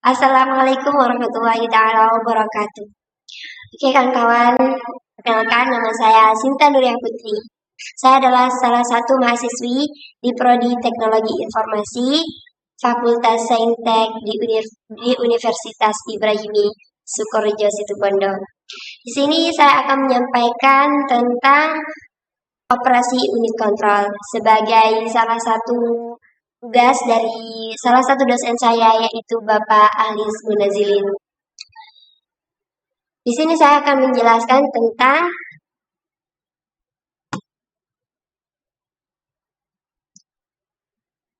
Assalamualaikum warahmatullahi taala wabarakatuh. Oke kawan-kawan, perkenalkan nama saya Sinta Nuria Putri. Saya adalah salah satu mahasiswi di Prodi Teknologi Informasi Fakultas Saintek di Universitas Ibrahimi Sukorejo Situbondo. Di sini saya akan menyampaikan tentang operasi unit kontrol sebagai salah satu tugas dari salah satu dosen saya yaitu Bapak Alis Munazilin. Di sini saya akan menjelaskan tentang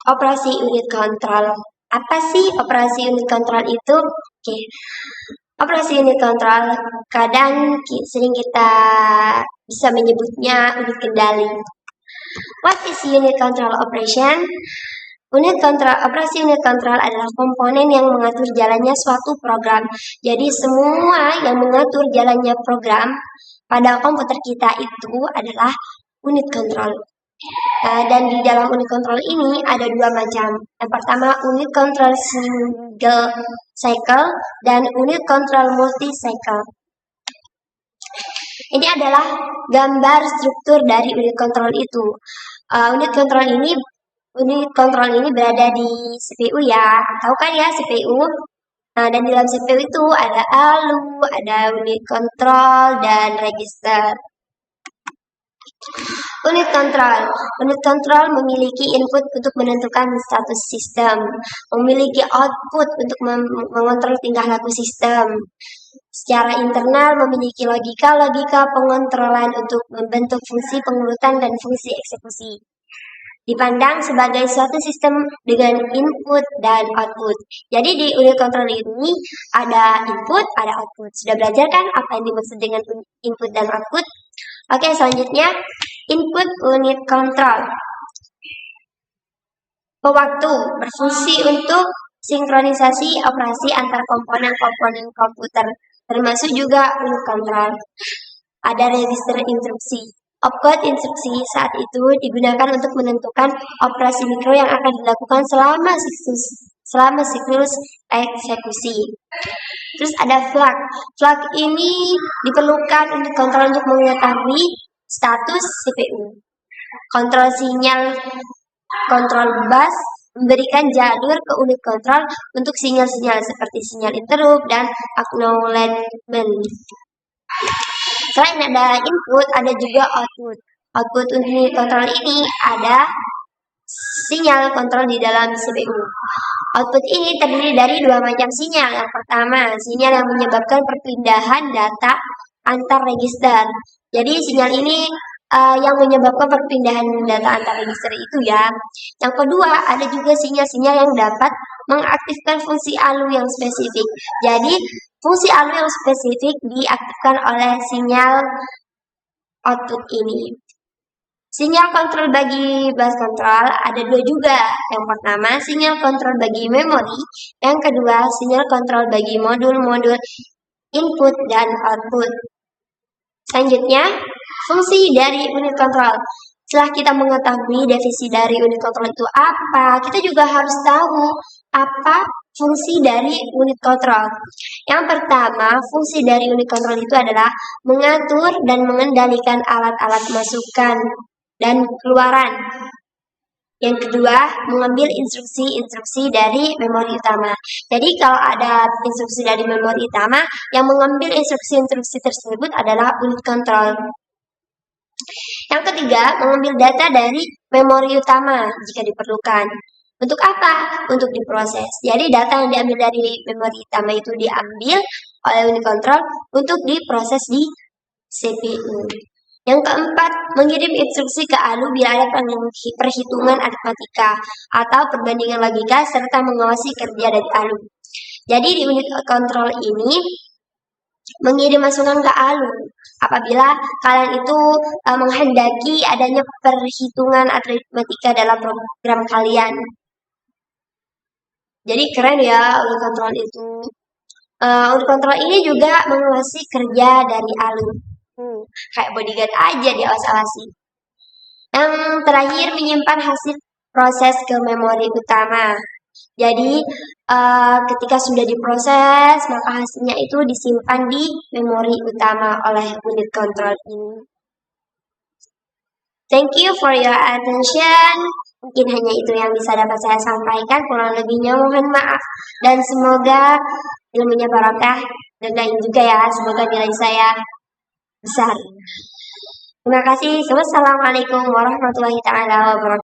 operasi unit kontrol. Apa sih operasi unit kontrol itu? Oke. Operasi unit kontrol kadang sering kita bisa menyebutnya unit kendali. What is unit control operation? Operasi unit kontrol adalah komponen yang mengatur jalannya suatu program. Jadi semua yang mengatur jalannya program pada komputer kita itu adalah unit kontrol. Dan di dalam unit kontrol ini ada dua macam. Yang pertama unit kontrol single cycle dan unit kontrol multi cycle. Ini adalah gambar struktur dari unit kontrol itu. Unit kontrol ini berada di CPU ya. Tahu kan ya CPU? Nah, dan di dalam CPU itu ada ALU, ada unit kontrol dan register. Unit kontrol memiliki input untuk menentukan status sistem, memiliki output untuk mengontrol tingkah laku sistem. Secara internal memiliki logika pengontrolan untuk membentuk fungsi pengurutan dan fungsi eksekusi. Dipandang sebagai suatu sistem dengan input dan output. Jadi di unit kontrol ini ada input, ada output. Sudah belajar kan apa yang dimaksud dengan input dan output? Oke, selanjutnya input unit kontrol. Pewaktu berfungsi untuk sinkronisasi operasi antar komponen-komponen komputer, termasuk juga unit kontrol. Ada register instruksi. Opcode instruksi saat itu digunakan untuk menentukan operasi mikro yang akan dilakukan selama siklus eksekusi. Terus ada flag. Flag ini diperlukan untuk kontrol untuk mengetahui status CPU. Kontrol sinyal kontrol bus memberikan jalur ke unit kontrol untuk sinyal-sinyal seperti sinyal interrupt dan acknowledgement. Selain ada input, ada juga output. Output unit kontrol ini ada sinyal kontrol di dalam CPU. Output ini terdiri dari dua macam sinyal. Yang pertama, sinyal yang menyebabkan perpindahan data antar register. Jadi sinyal ini yang menyebabkan perpindahan data antar register itu ya. Yang kedua, ada juga sinyal-sinyal yang dapat mengaktifkan fungsi ALU yang spesifik. Jadi, fungsi ALU yang spesifik diaktifkan oleh sinyal output ini. Sinyal kontrol bagi bus kontrol ada dua juga. Yang pertama, sinyal kontrol bagi memori. Yang kedua, sinyal kontrol bagi modul-modul input dan output. Selanjutnya, fungsi dari unit kontrol. Setelah kita mengetahui definisi dari unit kontrol itu apa, kita juga harus tahu apa fungsi dari unit kontrol. Yang pertama, fungsi dari unit kontrol itu adalah mengatur dan mengendalikan alat-alat masukan dan keluaran. Yang kedua, mengambil instruksi-instruksi dari memori utama. Jadi kalau ada instruksi dari memori utama, yang mengambil instruksi-instruksi tersebut adalah unit kontrol. Yang ketiga, mengambil data dari memori utama jika diperlukan. Untuk apa? Untuk diproses. Jadi data yang diambil dari memori utama itu diambil oleh unit kontrol untuk diproses di CPU. Yang keempat, mengirim instruksi ke ALU bila ada perhitungan aritmatika atau perbandingan logika serta mengawasi kerja dari ALU. Jadi di unit kontrol ini mengirim masukan ke ALU apabila kalian itu menghendaki adanya perhitungan aritmatika dalam program kalian. Jadi keren ya unit kontrol itu. Unit kontrol ini juga mengawasi kerja dari ALU. Kayak bodyguard aja diawas-awasi. Yang terakhir, menyimpan hasil proses ke memori utama. Jadi ketika sudah diproses, maka hasilnya itu disimpan di memori utama oleh unit kontrol ini. Thank you for your attention. Mungkin hanya itu yang bisa dapat saya sampaikan. Kurang lebihnya mohon maaf. Dan semoga ilmunya barokah. Dan lain juga ya. Semoga nilai saya besar. Terima kasih. Wassalamualaikum warahmatullahi taala wabarakatuh.